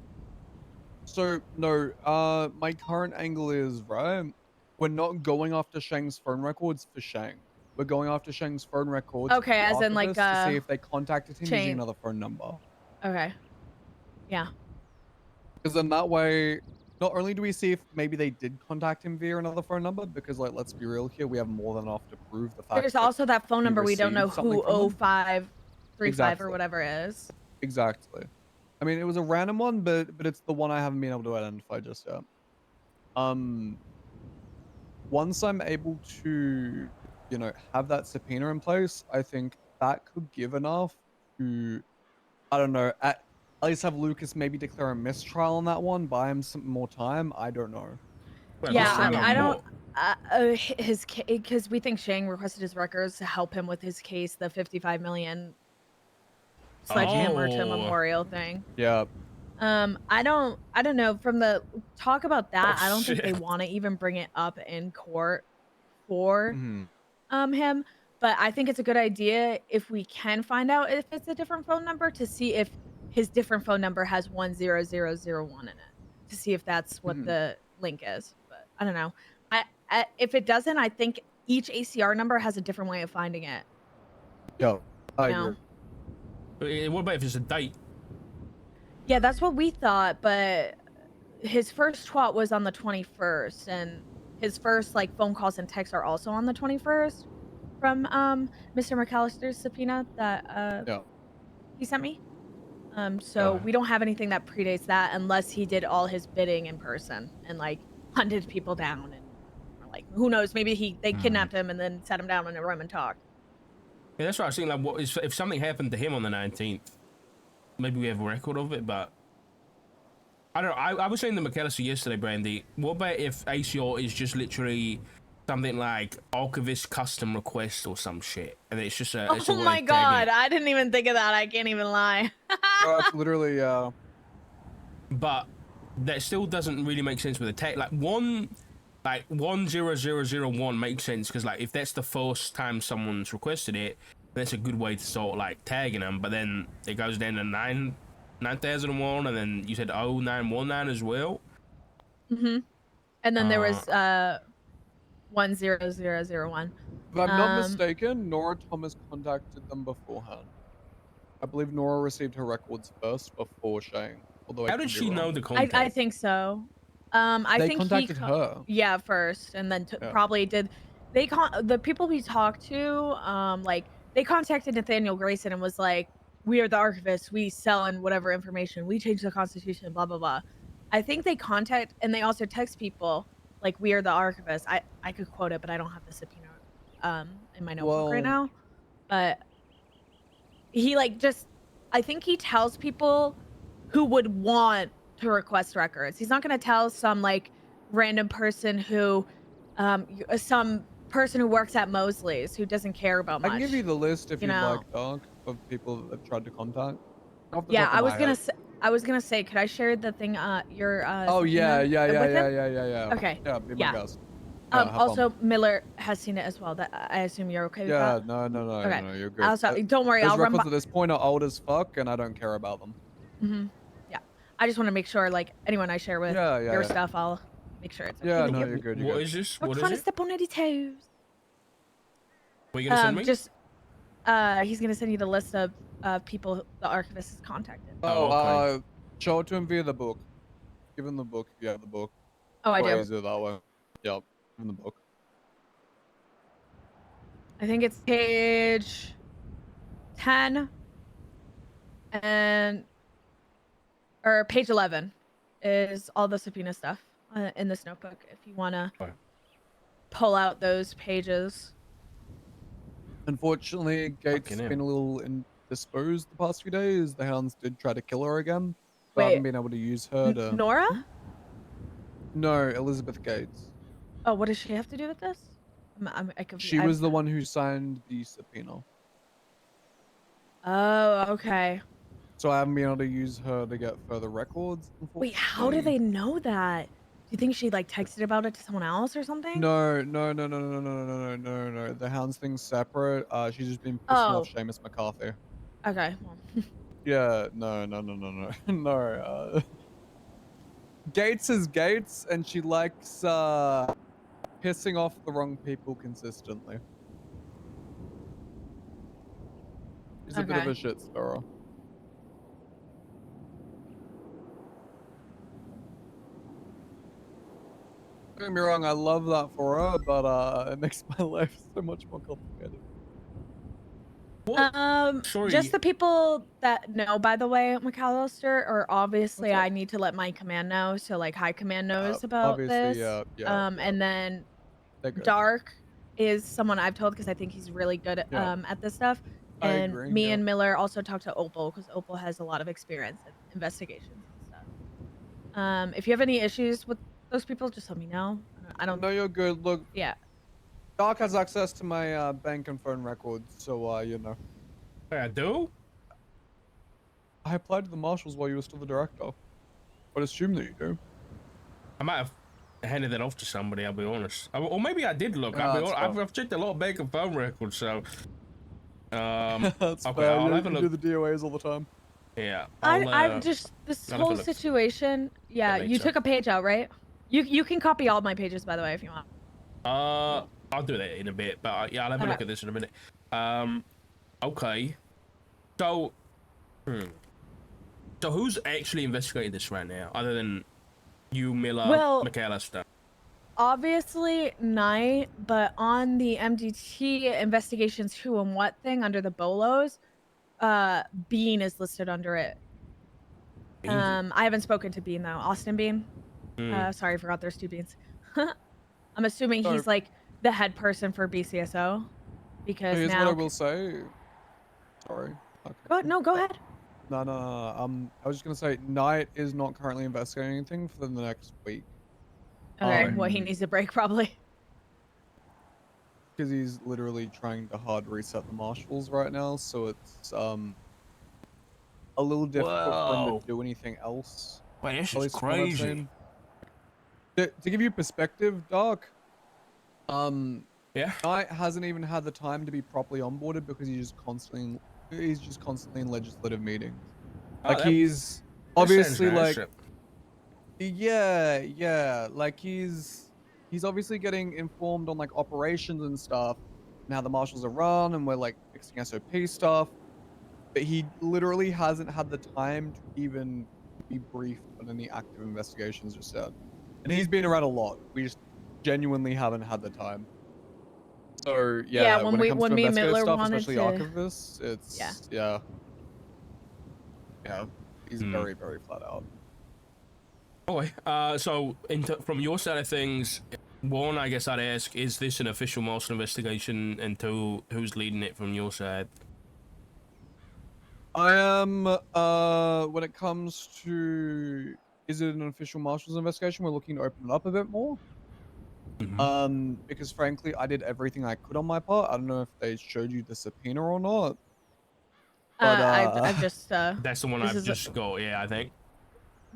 [SPEAKER 19] that my current angle is right. We're not going after Shang's phone records for Shang. We're going after Shang's phone records.
[SPEAKER 18] Okay, as in like
[SPEAKER 19] to see if they contacted him using another phone number.
[SPEAKER 18] Okay. Yeah.
[SPEAKER 19] Because then that way, not only do we see if maybe they did contact him via another phone number, because like let's be real here, we have more than enough to prove the fact.
[SPEAKER 18] There's also that phone number we don't know who 0535 or whatever is.
[SPEAKER 19] Exactly. I mean, it was a random one, but it's the one I haven't been able to identify just yet. Once I'm able to, have that subpoena in place, I think that could give enough to, I don't know, at least have Lucas maybe declare a mistrial on that one, buy him some more time. I don't know.
[SPEAKER 18] Yeah, I don't. Because we think Shang requested his records to help him with his case, the 55 million sledgehammer to memorial thing.
[SPEAKER 19] Yeah.
[SPEAKER 18] I don't know. From the talk about that, I don't think they want to even bring it up in court for him. But I think it's a good idea if we can find out if it's a different phone number to see if his different phone number has 10001 in it to see if that's what the link is. But I don't know. If it doesn't, I think each ACR number has a different way of finding it.
[SPEAKER 19] Yeah, I agree.
[SPEAKER 5] What about if it's a date?
[SPEAKER 18] Yeah, that's what we thought, but his first twat was on the 21st, and his first phone calls and texts are also on the 21st from Mr. McAllister's subpoena that he sent me. So we don't have anything that predates that unless he did all his bidding in person and hunted people down and who knows, maybe they kidnapped him and then sat him down in a room and talked.
[SPEAKER 5] Yeah, that's what I was thinking. What is if something happened to him on the 19th? Maybe we have a record of it, but I don't know. I was saying to McAllister yesterday, Brandy. What about if ACR is just literally something like archivist custom request or some shit, and it's just a. It's
[SPEAKER 18] oh my god! I didn't even think of that. I can't even lie.
[SPEAKER 19] That's literally
[SPEAKER 5] But that still doesn't really make sense with the tag. 10001 makes sense because if that's the first time someone's requested it, that's a good way to start tagging them. But then it goes down to 9001, and then you said 0919 as well.
[SPEAKER 18] And then there was 10001.
[SPEAKER 19] If I'm not mistaken, Nora Thomas contacted them beforehand. I believe Nora received her records first before Shang. Although
[SPEAKER 5] how did she know the contact?
[SPEAKER 18] I think so. I
[SPEAKER 19] they
[SPEAKER 18] think
[SPEAKER 19] contacted her.
[SPEAKER 18] Yeah, first, and then probably did. The people we talked to, they contacted Nathaniel Grayson and was like, "We are the archivists. We sell in whatever information. We change the Constitution. Blah blah blah." I think they contact and they also text people like, "We are the archivists." I could quote it, but I don't have the subpoena in my notebook right now. But he I think he tells people who would want to request records. He's not going to tell some random person who some person who works at Mosley's who doesn't care about much.
[SPEAKER 19] I can give you the list if you'd like, Doc, of people that have tried to contact.
[SPEAKER 18] Yeah, I was gonna say, could I share the thing? Your
[SPEAKER 19] oh yeah.
[SPEAKER 18] Okay.
[SPEAKER 19] Yeah, be my guest.
[SPEAKER 18] Also, Miller has seen it as well. That I assume you're okay with that.
[SPEAKER 19] No,
[SPEAKER 18] Okay.
[SPEAKER 19] no, you're good.
[SPEAKER 18] Also, don't worry,
[SPEAKER 19] Those
[SPEAKER 18] I'll run
[SPEAKER 19] records at this point are old as fuck, and I don't care about them.
[SPEAKER 18] Yeah, I just want to make sure, anyone I share with your stuff, I'll make sure it's okay.
[SPEAKER 19] Yeah, no, you're good.
[SPEAKER 5] What is this?
[SPEAKER 18] We're trying to step on any toes.
[SPEAKER 5] What are you gonna send me?
[SPEAKER 18] He's gonna send you the list of people the archivist has contacted.
[SPEAKER 19] Show it to him via the book. Give him the book if you have the book.
[SPEAKER 18] Oh, I do.
[SPEAKER 19] Easier that way. Yep, give him the book.
[SPEAKER 18] I think it's page 10 or page 11 is all the subpoena stuff in this notebook. If you wanna pull out those pages.
[SPEAKER 19] Unfortunately, Gates been a little indisposed the past few days. The hounds did try to kill her again. So I haven't been able to use her to.
[SPEAKER 18] Nora?
[SPEAKER 19] No, Elizabeth Gates.
[SPEAKER 18] Oh, what does she have to do with this? I could.
[SPEAKER 19] She was the one who signed the subpoena.
[SPEAKER 18] Oh, okay.
[SPEAKER 19] So I haven't been able to use her to get further records.
[SPEAKER 18] Wait, how do they know that? Do you think she like texted about it to someone else or something?
[SPEAKER 19] No. The hounds thing's separate. She's just been pissing off Seamus McCarthy.
[SPEAKER 18] Okay.
[SPEAKER 19] Yeah, no. Gates is Gates, and she likes pissing off the wrong people consistently. She's a bit of a shit stirrer. Don't get me wrong, I love that for her, but it makes my life so much more complicated.
[SPEAKER 18] Just the people that know, by the way, McAllister, or obviously I need to let my command know, so like high command knows about this. And then Dark is someone I've told because I think he's really good at this stuff. And me and Miller also talked to Opal because Opal has a lot of experience in investigations and stuff. If you have any issues with those people, just let me know. I don't.
[SPEAKER 19] No, you're good. Look.
[SPEAKER 18] Yeah.
[SPEAKER 19] Dark has access to my bank and phone records, so you know.
[SPEAKER 5] I do?
[SPEAKER 19] I applied to the marshals while you were still the director. I'd assume that you do.
[SPEAKER 5] I might have handed that off to somebody, I'll be honest. Or maybe I did look. I've checked a lot of bank and phone records, so...
[SPEAKER 19] That's
[SPEAKER 5] okay,
[SPEAKER 19] fair.
[SPEAKER 5] I'll
[SPEAKER 19] You
[SPEAKER 5] have a look.
[SPEAKER 19] do the DOAs all the time.
[SPEAKER 5] Yeah.
[SPEAKER 18] I'm just this
[SPEAKER 5] I'll have a
[SPEAKER 18] whole
[SPEAKER 5] look.
[SPEAKER 18] situation. Yeah, you took a page out, right? You can copy all my pages, by the way, if you want.
[SPEAKER 5] I'll do that in a bit, but yeah, I'll have a look at this in a minute. Okay. So, so who's actually investigating this right now, other than you, Miller, McAllister?
[SPEAKER 18] Obviously, Knight, but on the MDT investigations who and what thing under the Bolos, Bean is listed under it. I haven't spoken to Bean though. Austin Bean. Sorry, I forgot there's two Beans. I'm assuming he's like the head person for BCSO, because
[SPEAKER 19] Here's
[SPEAKER 18] now.
[SPEAKER 19] what I will say. Sorry. Okay.
[SPEAKER 18] Go ahead.
[SPEAKER 19] No. I was just gonna say, Knight is not currently investigating anything for the next week.
[SPEAKER 18] Okay, well, he needs a break probably.
[SPEAKER 19] Because he's literally trying to hard reset the marshals right now, so it's a little difficult for him to do anything else.
[SPEAKER 5] Wait, this
[SPEAKER 19] At
[SPEAKER 5] is
[SPEAKER 19] least from what I've
[SPEAKER 5] crazy.
[SPEAKER 19] seen. To give you perspective, Doc, Knight hasn't even had the time to be properly onboarded because he's just constantly in legislative meetings. Like he's obviously like, yeah, like he's obviously getting informed on like operations and stuff, and how the marshals are run, and we're like fixing SOP stuff. But he literally hasn't had the time to even be briefed on any active investigations just yet. And he's been around a lot. We just genuinely haven't had the time. So yeah, when it comes to investigative stuff, especially archivists, it's yeah, he's very flat out.
[SPEAKER 5] Okay, so from your side of things, one, I guess I'd ask, is this an official marshal investigation, and two, who's leading it from your side?
[SPEAKER 19] I am, when it comes to, is it an official marshal's investigation, we're looking to open it up a bit more. Because frankly, I did everything I could on my part. I don't know if they showed you the subpoena or not. But,
[SPEAKER 18] I've just,
[SPEAKER 5] that's the one I've just got, yeah, I think.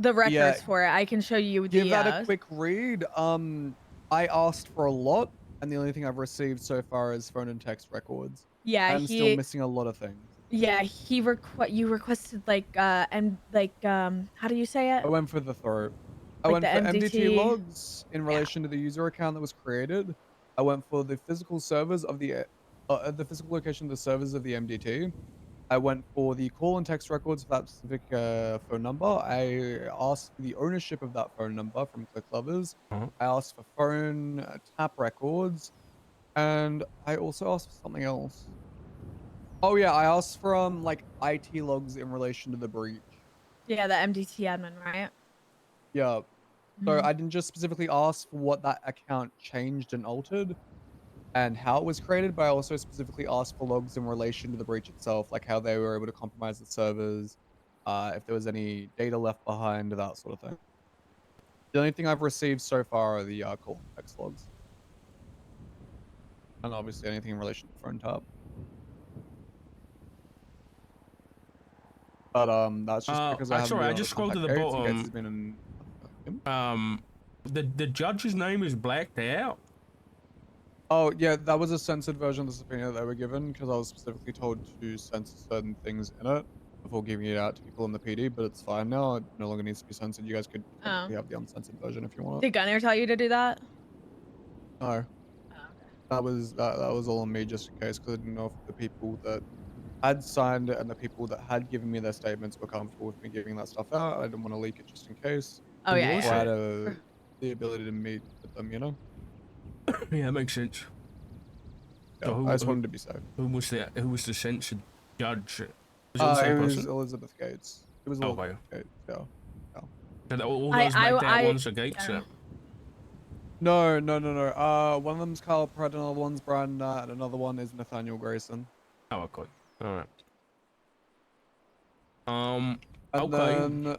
[SPEAKER 18] The records for it. I can show you the.
[SPEAKER 19] Give that a quick read. I asked for a lot, and the only thing I've received so far is phone and text records.
[SPEAKER 18] Yeah,
[SPEAKER 19] I'm still missing a lot of things.
[SPEAKER 18] Yeah, you requested like how do you say it?
[SPEAKER 19] I went for the throat. I
[SPEAKER 18] Like
[SPEAKER 19] went for
[SPEAKER 18] the
[SPEAKER 19] MDT
[SPEAKER 18] MDT
[SPEAKER 19] logs in relation to the user account that was created. I went for the physical servers of the at the physical location of the servers of the MDT. I went for the call and text records for that specific phone number. I asked for the ownership of that phone number from Click Lovers. I asked for phone tap records, and I also asked for something else. Oh yeah, I asked for like IT logs in relation to the breach.
[SPEAKER 18] Yeah, the MDT admin, right?
[SPEAKER 19] Yeah. So
[SPEAKER 18] Mhm.
[SPEAKER 19] I didn't just specifically ask for what that account changed and altered and how it was created, but I also specifically asked for logs in relation to the breach itself, like how they were able to compromise the servers, if there was any data left behind, that sort of thing. The only thing I've received so far are the call and text logs. And obviously anything in relation to the phone tap. But that's just because I haven't
[SPEAKER 5] sorry,
[SPEAKER 19] been
[SPEAKER 5] I
[SPEAKER 19] able to
[SPEAKER 5] just scrolled to
[SPEAKER 19] contact
[SPEAKER 5] the
[SPEAKER 19] Gates, and Gates
[SPEAKER 5] bottom.
[SPEAKER 19] has been in
[SPEAKER 5] The judge's name is blacked out.
[SPEAKER 19] Oh yeah, that was a censored version of the subpoena that they were given because I was specifically told to censor certain things in it before giving it out to people in the PD. But it's fine now; it no longer needs to be censored. You guys could technically have the uncensored version if you want it.
[SPEAKER 18] Did Gunner tell you to do that?
[SPEAKER 19] No, that was all on me just in case because I didn't know if the people that had signed it and the people that had given me their statements were comfortable with me giving that stuff out. I didn't want to leak it just in case.
[SPEAKER 18] Oh, yeah,
[SPEAKER 19] Before I had
[SPEAKER 18] yeah.
[SPEAKER 19] the ability to meet with them, you know.
[SPEAKER 5] Yeah, that makes sense.
[SPEAKER 19] Yeah, I just wanted to be safe.
[SPEAKER 5] Who was the censored judge? Was it the same
[SPEAKER 19] It was
[SPEAKER 5] person?
[SPEAKER 19] Elizabeth Gates. It was
[SPEAKER 5] Okay.
[SPEAKER 19] Elizabeth Gates. Yeah. Yeah.
[SPEAKER 5] So all those blacked out ones are Gates.
[SPEAKER 18] yeah.
[SPEAKER 19] No. One of them's Carl Pratt, another one's Brian Knight, and another one is Nathaniel Grayson.
[SPEAKER 5] Oh, okay. All right.
[SPEAKER 19] And
[SPEAKER 5] okay.
[SPEAKER 19] then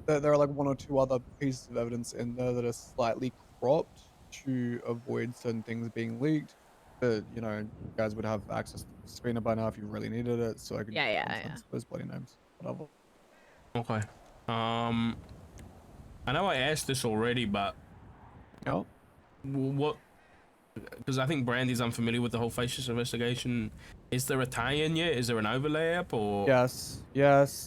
[SPEAKER 19] there are like one or two other pieces of evidence in there that are slightly cropped to avoid certain things being leaked. But you know, you guys would have access to the subpoena by now if you really needed it, so I could censor those bloody names. Whatever.
[SPEAKER 5] Okay. I know I asked this already, but what? Because I think Brandy's unfamiliar with the whole facious investigation. Is there a tie-in yet? Is there an overlap or?
[SPEAKER 19] Yes,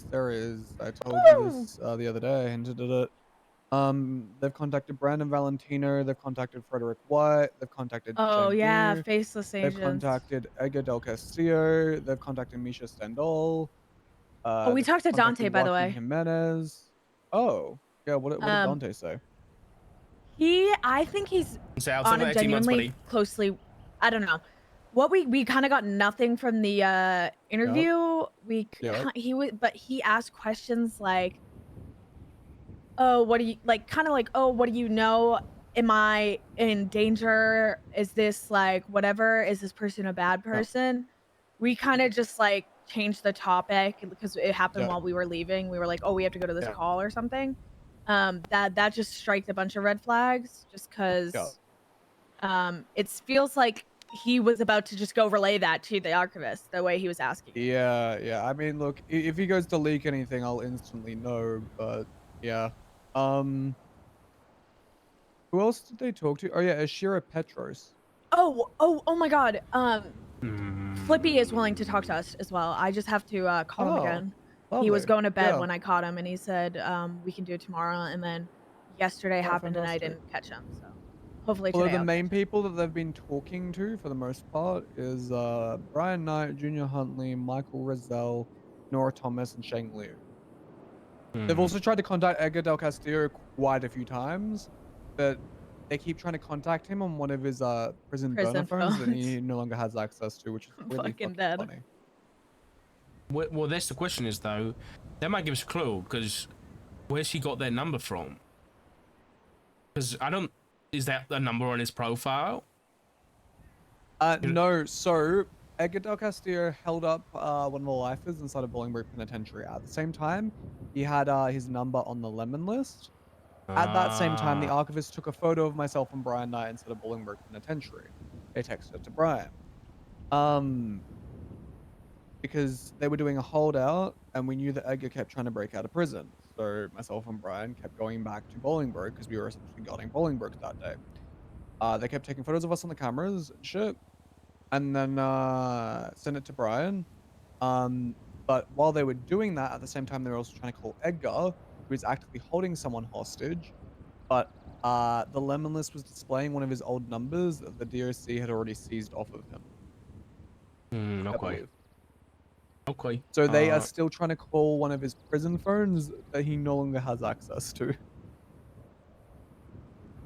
[SPEAKER 19] there is. I told you this the other day. I hinted at it. They've contacted Brandon Valentino. They've contacted Frederick White. They've contacted
[SPEAKER 18] Oh
[SPEAKER 19] Chen
[SPEAKER 18] yeah,
[SPEAKER 19] Yu.
[SPEAKER 18] faceless
[SPEAKER 19] They've
[SPEAKER 18] agents.
[SPEAKER 19] contacted Edgar Del Castillo. They've contacted Misha Stendal.
[SPEAKER 18] Oh, we
[SPEAKER 19] they've
[SPEAKER 18] talked to Dante,
[SPEAKER 19] contacted
[SPEAKER 18] by the
[SPEAKER 19] Joaquin
[SPEAKER 18] way.
[SPEAKER 19] Jimenez. Oh, yeah. What did Dante say?
[SPEAKER 18] I think he's
[SPEAKER 5] South
[SPEAKER 18] on
[SPEAKER 5] of
[SPEAKER 18] a
[SPEAKER 5] 18 months,
[SPEAKER 18] genuinely
[SPEAKER 5] buddy.
[SPEAKER 18] closely. I don't know. What we kind of got nothing from the interview. But he asked questions like, "Oh, what do you like?" Kind of like, "Oh, what do you know? Am I in danger? Is this like whatever? Is this person a bad person?" We kind of just like changed the topic because it happened while we were leaving. We were like, "Oh, we have to go to this call or something." That just striked a bunch of red flags just because it feels like he was about to just go relay that to the archivist the way he was asking.
[SPEAKER 19] Yeah. I mean, look, if he goes to leak anything, I'll instantly know. But yeah. Who else did they talk to? Oh yeah, Ashira Petros.
[SPEAKER 18] Oh my God. Flippy is willing to talk to us as well. I just have to call him again. He was
[SPEAKER 19] lovely.
[SPEAKER 18] going to bed
[SPEAKER 19] Yeah.
[SPEAKER 18] when I caught him, and he said we can do it tomorrow. And then yesterday happened, and I didn't catch him. So hopefully
[SPEAKER 19] Although
[SPEAKER 18] today.
[SPEAKER 19] the main people that they've been talking to for the most part is Brian Knight, Junior Huntley, Michael Rizal, Nora Thomas, and Sheng Liu. They've also tried to contact Edgar Del Castillo quite a few times, but they keep trying to contact him on one of his prison burner phones that he no longer has access to, which is really fucking funny.
[SPEAKER 5] Well, that's the question is though. That might give us a clue because where's he got their number from? Because I don't. Is that a number on his profile?
[SPEAKER 19] No. So Edgar Del Castillo held up one of the lifers inside of Bolingbroke Penitentiary. At the same time, he had his number on the lemon list. At that same time, the archivist took a photo of myself and Brian Knight inside of Bolingbroke Penitentiary. They texted it to Brian. Because they were doing a holdout, and we knew that Edgar kept trying to break out of prison. So myself and Brian kept going back to Bolingbroke because we were essentially guarding Bolingbroke that day. They kept taking photos of us on the cameras and shit, and then sent it to Brian. But while they were doing that, at the same time, they were also trying to call Edgar, who was actively holding someone hostage. But the lemon list was displaying one of his old numbers that the DOC had already seized off of him. I
[SPEAKER 5] Okay.
[SPEAKER 19] believe.
[SPEAKER 5] Okay.
[SPEAKER 19] So they are still trying to call one of his prison phones that he no longer has access to.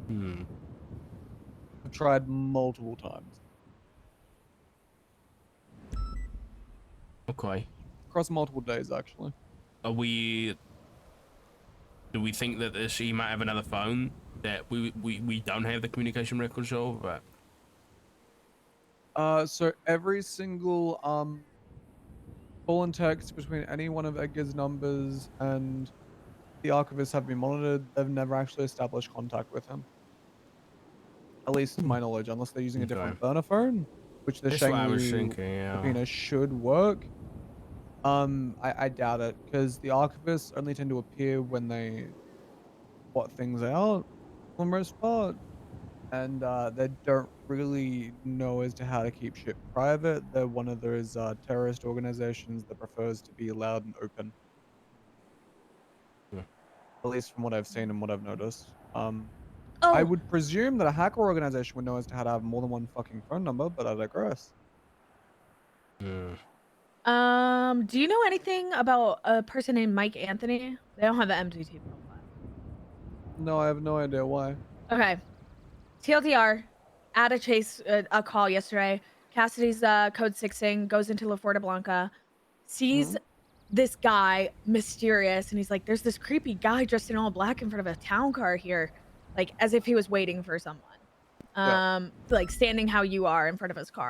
[SPEAKER 19] I've tried multiple times.
[SPEAKER 5] Okay.
[SPEAKER 19] Across multiple days, actually.
[SPEAKER 5] Do we think that he might have another phone that we don't have the communication records of? But...
[SPEAKER 19] So every single call and text between any one of Edgar's numbers and the archivists have been monitored. They've never actually established contact with him. At least to my knowledge, unless they're using a different burner phone, which the
[SPEAKER 5] That's what I was
[SPEAKER 19] Shangri
[SPEAKER 5] thinking, yeah.
[SPEAKER 19] subpoena should work. I doubt it, because the archivists only tend to appear when they plot things out, for the most part. And they don't really know as to how to keep shit private. They're one of those terrorist organizations that prefers to be loud and open. At least from what I've seen and what I've noticed. I would presume that a hacker organization would know as to how to have more than one fucking phone number, but I digress.
[SPEAKER 18] Do you know anything about a person named Mike Anthony? They don't have an MTT profile.
[SPEAKER 19] No, I have no idea why.
[SPEAKER 18] Okay. TLDR, at a chase, a call yesterday. Cassidy's code 6ing, goes into La Fuerte Blanca, sees this guy mysterious, and he's like, there's this creepy guy dressed in all black in front of a town car here, like as if he was waiting for someone. Like standing how you are in front of his car.